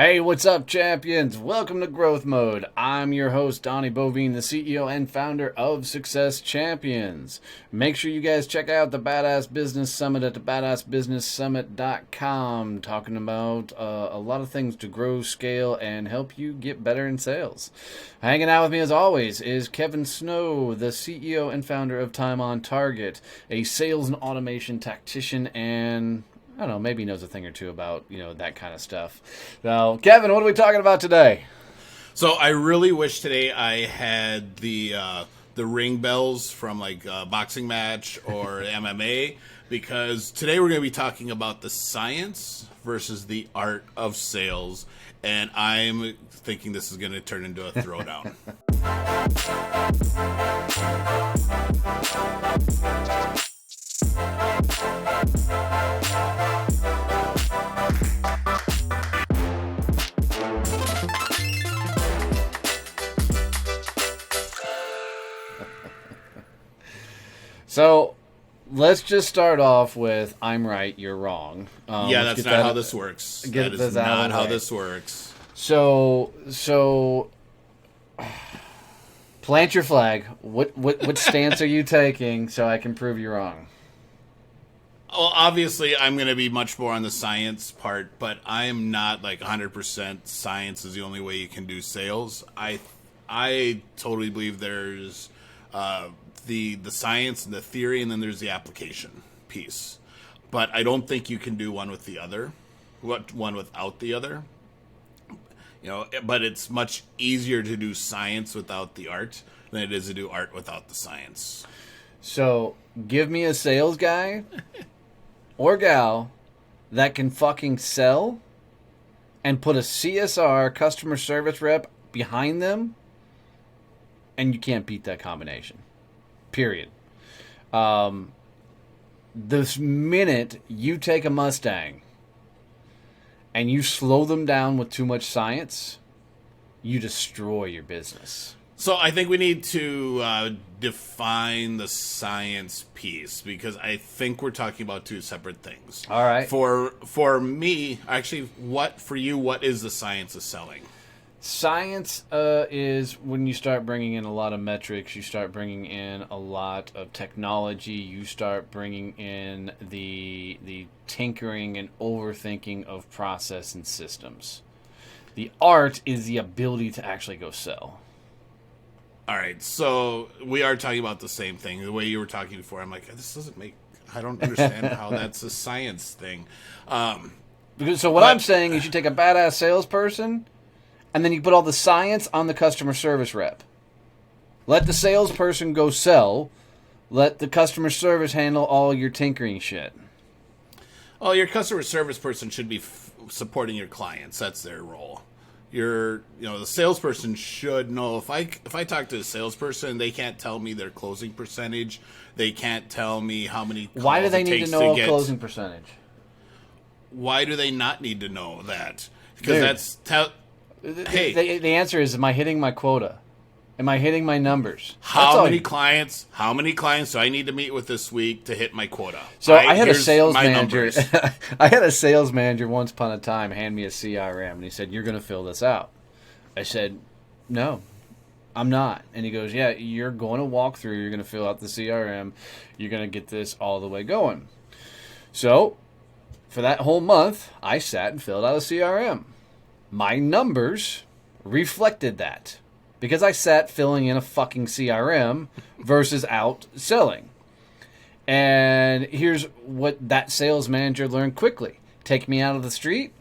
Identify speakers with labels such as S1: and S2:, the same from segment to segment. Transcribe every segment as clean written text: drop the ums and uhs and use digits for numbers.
S1: Hey, what's up, champions? Welcome to Growth Mode. I'm your host, Donnie Bovine, the CEO and founder of Success Champions. Make sure you guys check out the Badass Business Summit at the badassbusinesssummit.com, talking about a lot of things to grow, scale, and help you get better in sales. Hanging out with me, as always, is Kevin Snow, the CEO and founder of Time on Target, a sales and automation tactician and I don't know, maybe he knows a thing or two about, that kind of stuff. Now, Kevin, what are we talking about today?
S2: So I really wish today I had the ring bells from like a boxing match or MMA, because today we're going to be talking about the science versus the art of sales, and I'm thinking this is going to turn into a throwdown.
S1: So, let's just start off with I'm right, you're wrong.
S2: Yeah, that's not how this works. That is not how this works.
S1: So, plant your flag. What stance are you taking so I can prove you wrong?
S2: Well, obviously, I'm going to be much more on the science part, but I am not like 100% science is the only way you can do sales. I totally believe there's the science and the theory, and then there's the application piece. But I don't think you can do one with the other, one without the other. But it's much easier to do science without the art than it is to do art without the science.
S1: So, give me a sales guy or gal that can fucking sell and put a CSR, customer service rep, behind them, and you can't beat that combination. Period. This minute you take a Mustang and you slow them down with too much science, you destroy your business.
S2: So I think we need to define the science piece, because I think we're talking about two separate things.
S1: All right.
S2: For me, actually, what is the science of selling?
S1: Science is when you start bringing in a lot of metrics, you start bringing in a lot of technology, you start bringing in the tinkering and overthinking of process and systems. The art is the ability to actually go sell.
S2: All right, so we are talking about the same thing. The way you were talking before, I'm like, I don't understand how that's a science thing.
S1: I'm saying is you take a badass salesperson, and then you put all the science on the customer service rep. Let the salesperson go sell. Let the customer service handle all your tinkering shit.
S2: Oh, your customer service person should be supporting your clients. That's their role. The salesperson should know. If I talk to a salesperson, they can't tell me their closing percentage. They can't tell me how many calls
S1: Why do they
S2: it
S1: need
S2: takes
S1: to know
S2: to
S1: a closing percentage?
S2: Why do they not need to know that? Because
S1: the answer is, am I hitting my quota? Am I hitting my numbers?
S2: How many clients do I need to meet with this week to hit my quota?
S1: So I had a sales manager. I had a sales manager once upon a time hand me a CRM, and he said, "You're going to fill this out." I said, "No, I'm not." And he goes, "Yeah, you're going to walk through. You're going to fill out the CRM. You're going to get this all the way going." So for that whole month, I sat and filled out a CRM. My numbers reflected that, because I sat filling in a fucking CRM versus out selling. And here's what that sales manager learned quickly. Take me out of the street,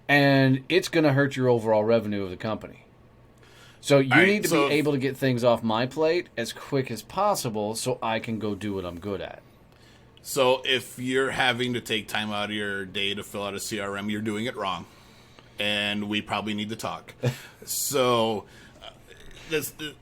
S1: and it's going to hurt your overall revenue of the company. So you need to be able to get things off my plate as quick as possible so I can go do what I'm good at.
S2: So if you're having to take time out of your day to fill out a CRM, you're doing it wrong. And we probably need to talk. So the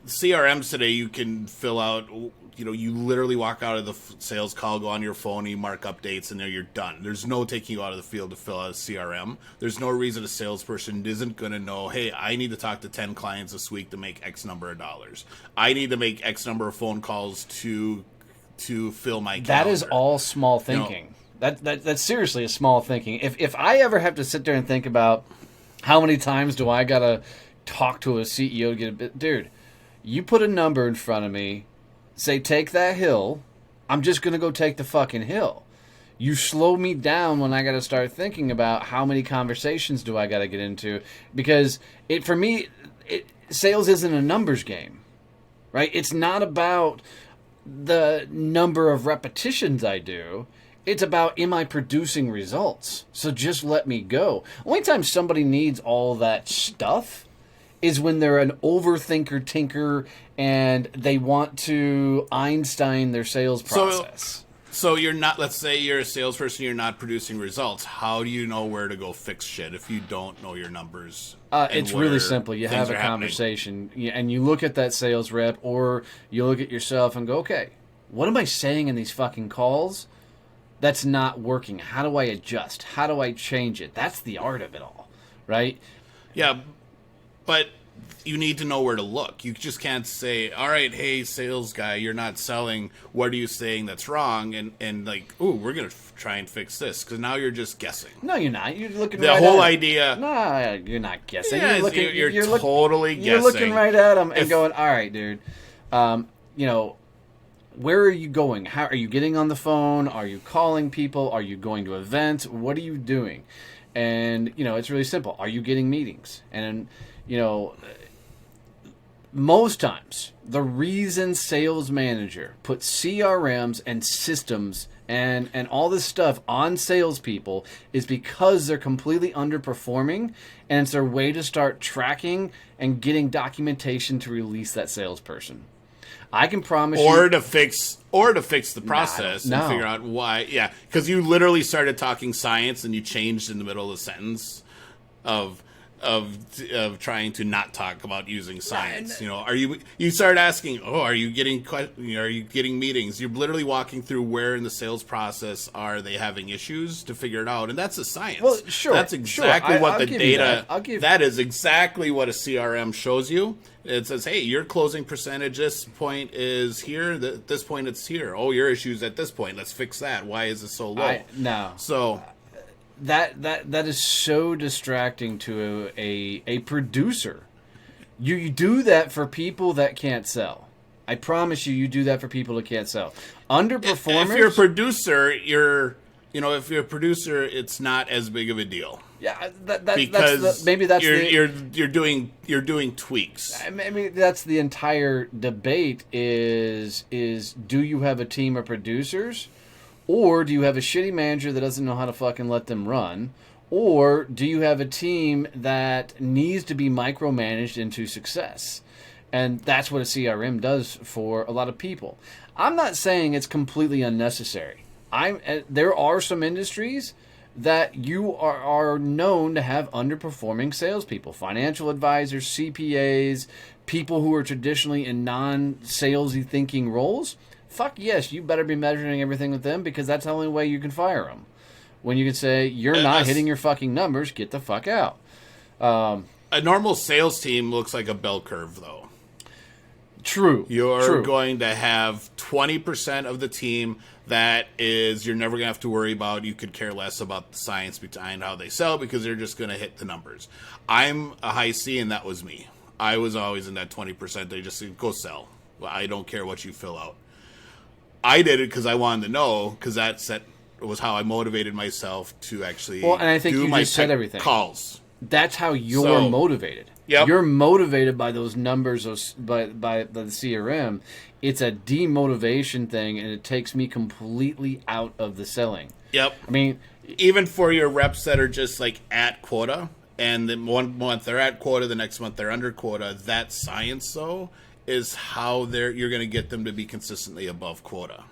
S2: CRMs today, you can fill out, you literally walk out of the sales call, go on your phone, you mark updates, and there you're done. There's no taking you out of the field to fill out a CRM. There's no reason a salesperson isn't going to know, hey, I need to talk to 10 clients this week to make X number of dollars. I need to make X number of phone calls to fill my calendar.
S1: That is all small thinking. That's seriously a small thinking. If I ever have to sit there and think about How many times do I gotta talk to a CEO to get a bit? Dude, you put a number in front of me, say take that hill. I'm just gonna go take the fucking hill. You slow me down when I got to start thinking about how many conversations do I got to get into, because for me, sales isn't a numbers game, right? It's not about the number of repetitions I do. It's about, am I producing results? So just let me go. Only time somebody needs all that stuff is when they're an overthinker, tinker, and they want to Einstein their sales process.
S2: So you're not, let's say you're a salesperson, you're not producing results. How do you know where to go fix shit if you don't know your numbers?
S1: It's really simple. You have a conversation, and you look at that sales rep, or you look at yourself and go, okay, what am I saying in these fucking calls that's not working? How do I adjust? How do I change it? That's the art of it all, right?
S2: Yeah, but you need to know where to look. You just can't say, all right, hey, sales guy, you're not selling. What are you saying that's wrong? And like, ooh, we're going to try and fix this. Because now you're just guessing.
S1: No, you're not. You're looking
S2: the
S1: right
S2: whole
S1: at
S2: idea.
S1: No, you're not guessing.
S2: Yeah, you're totally guessing.
S1: You're looking right at them and going, all right, dude, where are you going? How are you getting on the phone? Are you calling people? Are you going to events? What are you doing? And, it's really simple. Are you getting meetings? And, most times, the reason sales manager puts CRMs and systems and all this stuff on salespeople is because they're completely underperforming, and it's their way to start tracking and getting documentation to release that salesperson. I can promise
S2: you, to fix the process and figure out why. Yeah, because you literally started talking science and you changed in the middle of the sentence of trying to not talk about using science. You start asking, are you getting meetings? You're literally walking through where in the sales process are they having issues to figure it out, and that's a science.
S1: Well, sure,
S2: that's exactly what the data.
S1: That
S2: is exactly what a CRM shows you. It says, hey, your closing percentage this point is here. This point it's here. Oh, your issue's at this point. Let's fix that. Why is it so low? So.
S1: That is so distracting to a producer. You do that for people that can't sell. I promise you do that for people that can't sell. Underperformers.
S2: If you're a producer, if you're a producer, it's not as big of a deal.
S1: Yeah,
S2: you're doing tweaks.
S1: I mean, that's the entire debate. Is do you have a team of producers? Or do you have a shitty manager that doesn't know how to fucking let them run? Or do you have a team that needs to be micromanaged into success? And that's what a CRM does for a lot of people. I'm not saying it's completely unnecessary. There are some industries that you are known to have underperforming salespeople. Financial advisors, CPAs, people who are traditionally in non-salesy thinking roles. Fuck yes, you better be measuring everything with them, because that's the only way you can fire them. When you can say, you're not hitting your fucking numbers, get the fuck out.
S2: A normal sales team looks like a bell curve, though.
S1: True.
S2: You're going to have 20% of the team that is you're never going to have to worry about. You could care less about the science behind how they sell, because they're just going to hit the numbers. I'm a high C, and that was me. I was always in that 20%. They just said, go sell. Well, I don't care what you fill out. I did it because I wanted to know, because that was how I motivated myself to actually
S1: and I think
S2: do
S1: you
S2: my
S1: just said everything.
S2: Calls.
S1: That's how you're motivated.
S2: Yep.
S1: You're motivated by those numbers, by the CRM. It's a demotivation thing, and it takes me completely out of the selling.
S2: Yep.
S1: I mean,
S2: even for your reps that are just like at quota, and then one month they're at quota, the next month they're under quota, that science, though, is how you're going to get them to be consistently above quota.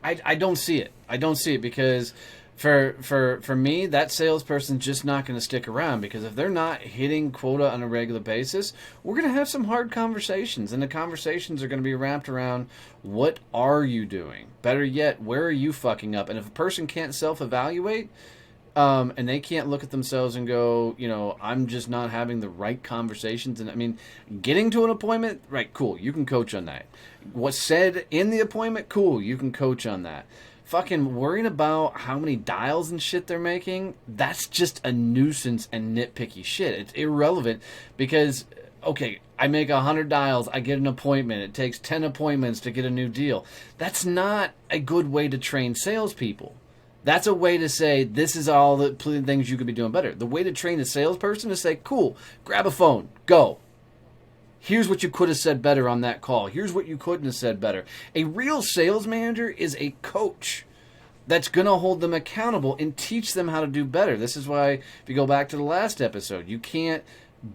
S1: I don't see it. I don't see it, because for me, that salesperson's just not going to stick around, because if they're not hitting quota on a regular basis, we're going to have some hard conversations, and the conversations are going to be wrapped around, what are you doing? Better yet, where are you fucking up? And if a person can't self-evaluate, and they can't look at themselves and go, I'm just not having the right conversations. And I mean, getting to an appointment, right, cool, you can coach on that. What's said in the appointment, cool, you can coach on that. fucking worrying about how many dials and shit they're making, that's just a nuisance and nitpicky shit. It's irrelevant because, okay, I make 100 dials, I get an appointment. It takes 10 appointments to get a new deal. That's not a good way to train salespeople. That's a way to say, this is all the things you could be doing better. The way to train a salesperson is say, cool, grab a phone, go. Here's what you could have said better on that call. Here's what you couldn't have said better. A real sales manager is a coach that's going to hold them accountable and teach them how to do better. This is why, if you go back to the last episode, you can't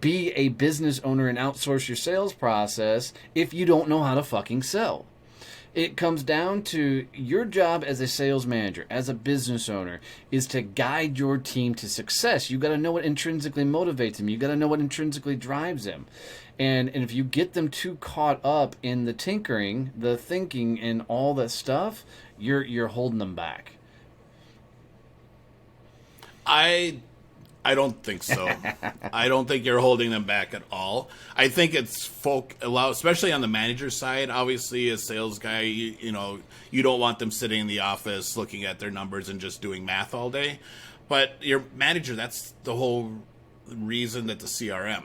S1: be a business owner and outsource your sales process if you don't know how to fucking sell. It comes down to your job as a sales manager, as a business owner, is to guide your team to success. You got to know what intrinsically motivates them. You got to know what intrinsically drives them. And if you get them too caught up in the tinkering, the thinking, and all that stuff, you're holding them back.
S2: I don't think so. I don't think you're holding them back at all. I think it's especially on the manager side. Obviously, a sales guy, you don't want them sitting in the office looking at their numbers and just doing math all day. But your manager, that's the whole reason that the CRM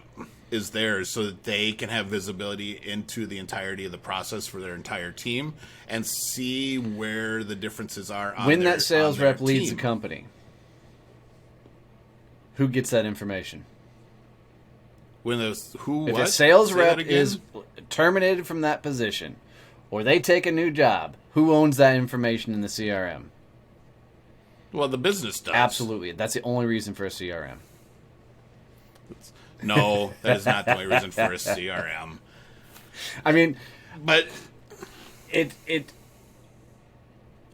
S2: is there, so that they can have visibility into the entirety of the process for their entire team and see where the differences are on
S1: when that sales rep leaves the company. Who gets that information?
S2: If
S1: a sales rep is terminated from that position, or they take a new job, who owns that information in the CRM?
S2: Well, the business does.
S1: Absolutely. That's the only reason for a CRM.
S2: No, that is not the only reason for a CRM.
S1: I mean,
S2: but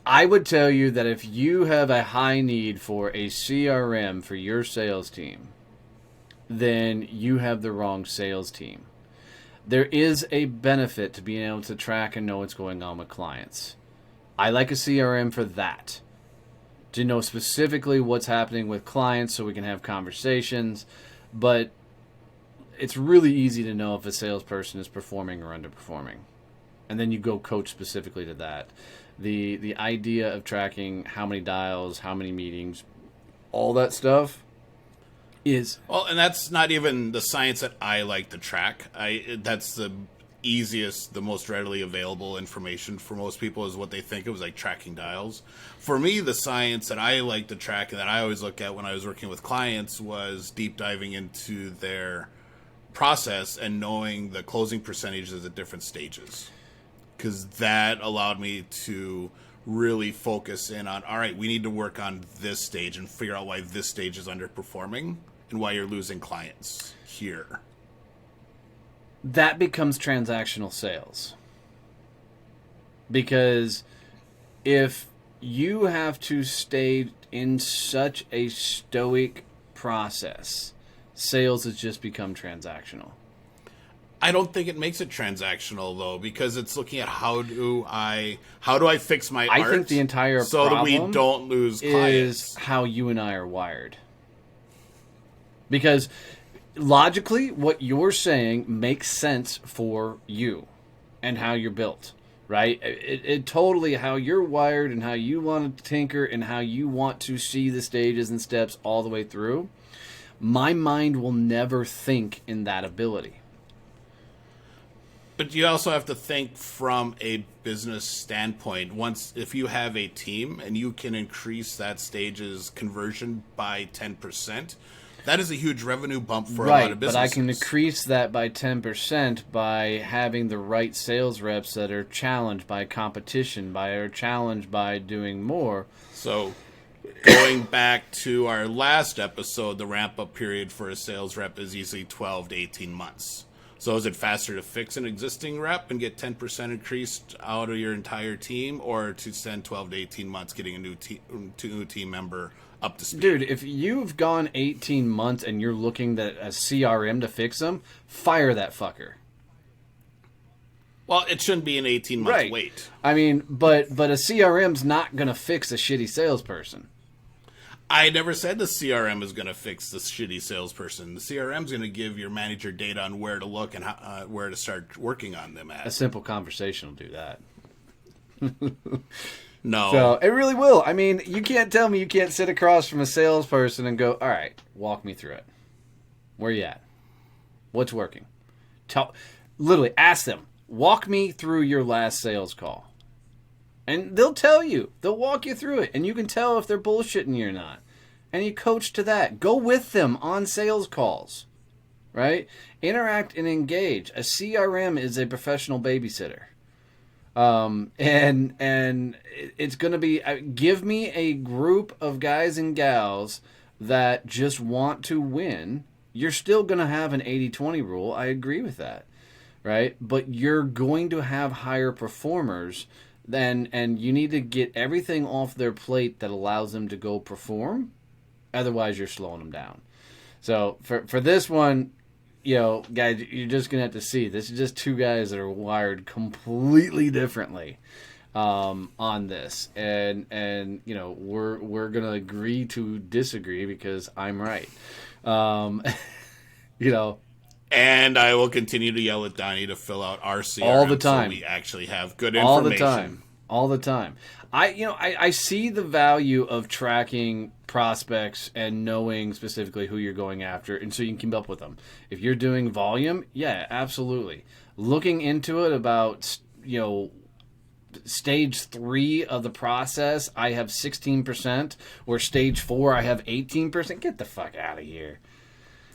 S1: I would tell you that if you have a high need for a CRM for your sales team, then you have the wrong sales team. There is a benefit to being able to track and know what's going on with clients. I like a CRM for that. To know specifically what's happening with clients so we can have conversations. But it's really easy to know if a salesperson is performing or underperforming. And then you go coach specifically to that. The idea of tracking how many dials, how many meetings, all that stuff is...
S2: Well, and that's not even the science that I like to track. That's the easiest, the most readily available information for most people is what they think of as like tracking dials. For me, the science that I like to track and that I always look at when I was working with clients was deep diving into their process and knowing the closing percentages at different stages. Because that allowed me to really focus in on, all right, we need to work on this stage and figure out why this stage is underperforming and why you're losing clients here.
S1: That becomes transactional sales. Because if you have to stay in such a stoic process, sales has just become transactional.
S2: I don't think it makes it transactional though, because it's looking at how do I fix my art.
S1: I think the entire
S2: so
S1: problem
S2: that we don't lose clients.
S1: Is how you and I are wired. Because logically, what you're saying makes sense for you and how you're built, right? It totally how you're wired and how you want to tinker and how you want to see the stages and steps all the way through. My mind will never think in that ability.
S2: But you also have to think from a business standpoint. If you have a team and you can increase that stage's conversion by 10%, that is a huge revenue bump for a lot of businesses.
S1: But I can increase that by 10% by having the right sales reps that are challenged by competition, are challenged by doing more.
S2: So going back to our last episode, the ramp-up period for a sales rep is usually 12 to 18 months. So is it faster to fix an existing rep and get 10% increased out of your entire team, or to spend 12 to 18 months getting a new team member up to speed?
S1: Dude, if you've gone 18 months and you're looking at a CRM to fix them, fire that fucker.
S2: Well, it shouldn't be an 18-month wait.
S1: I mean, but a CRM's not going to fix a shitty salesperson.
S2: I never said the CRM is going to fix the shitty salesperson. The CRM is going to give your manager data on where to look and where to start working on them at.
S1: A simple conversation will do that.
S2: No.
S1: So it really will. I mean, you can't tell me you can't sit across from a salesperson and go, all right, walk me through it. Where you at? What's working? Literally ask them, walk me through your last sales call. And they'll tell you. They'll walk you through it. And you can tell if they're bullshitting you or not. And you coach to that. Go with them on sales calls. Right? Interact and engage. A CRM is a professional babysitter. And it's going to be, give me a group of guys and gals that just want to win. You're still going to have an 80-20 rule. I agree with that. Right? But you're going to have higher performers and you need to get everything off their plate that allows them to go perform. Otherwise, you're slowing them down. So for this one, guys, you're just going to have to see. This is just two guys that are wired completely differently on this. And we're going to agree to disagree because I'm right.
S2: And I will continue to yell at Donnie to fill out our CRM
S1: all the time.
S2: So we actually have good information.
S1: All the time. I see the value of tracking prospects and knowing specifically who you're going after, and so you can keep up with them. If you're doing volume, yeah, absolutely. Looking into it about, stage 3 of the process, I have 16%, or stage 4, I have 18%. Get the fuck out of here.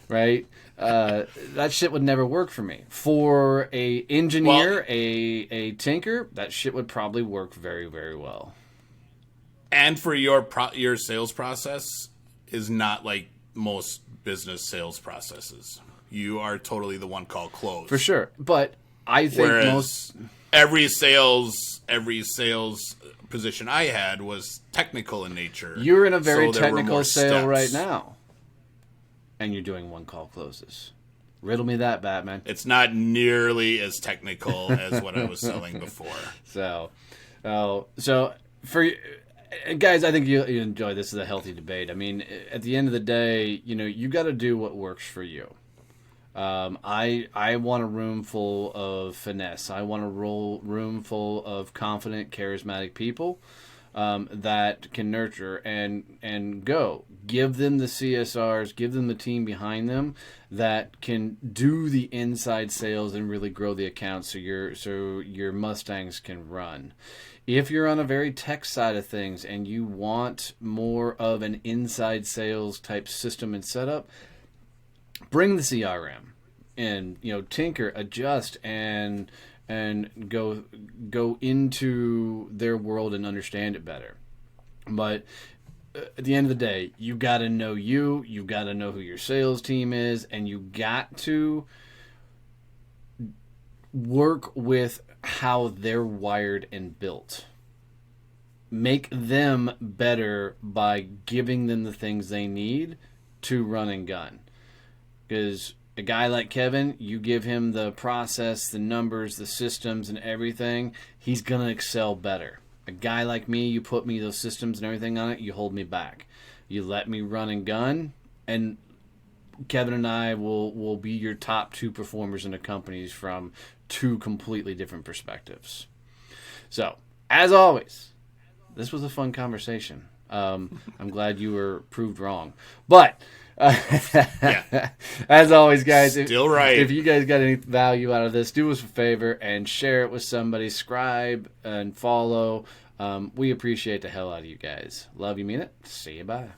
S1: Right? That shit would never work for me. For a engineer, a tinker, that shit would probably work very, very well.
S2: And for your sales process is not like most business sales processes. You are totally the one call close.
S1: For sure. But I think
S2: every sales position I had was technical in nature.
S1: You're in a very technical sale right now. And you're doing one call closes. Riddle me that, Batman.
S2: It's not nearly as technical as what I was selling before.
S1: So for guys, I think you enjoy this. Is a healthy debate. I mean, at the end of the day, you got to do what works for you. I want a room full of finesse. I want a room full of confident, charismatic people that can nurture and go. Give them the CSRs, give them the team behind them that can do the inside sales and really grow the account so your Mustangs can run. If you're on a very tech side of things and you want more of an inside sales type system and setup, bring the CRM and tinker, adjust, and go into their world and understand it better. But at the end of the day, you got to know you got to know who your sales team is, and you got to work with how they're wired and built. Make them better by giving them the things they need to run and gun. Because a guy like Kevin, you give him the process, the numbers, the systems, and everything, he's going to excel better. A guy like me, you put me those systems and everything on it, you hold me back. You let me run and gun, and Kevin and I will be your top 2 performers in the companies from 2 completely different perspectives. So, as always, this was a fun conversation. I'm glad you were proved wrong. But as always, guys, if you guys got any value out of this, do us a favor and share it with somebody. Subscribe and follow. We appreciate the hell out of you guys. Love you, mean it. See you, bye.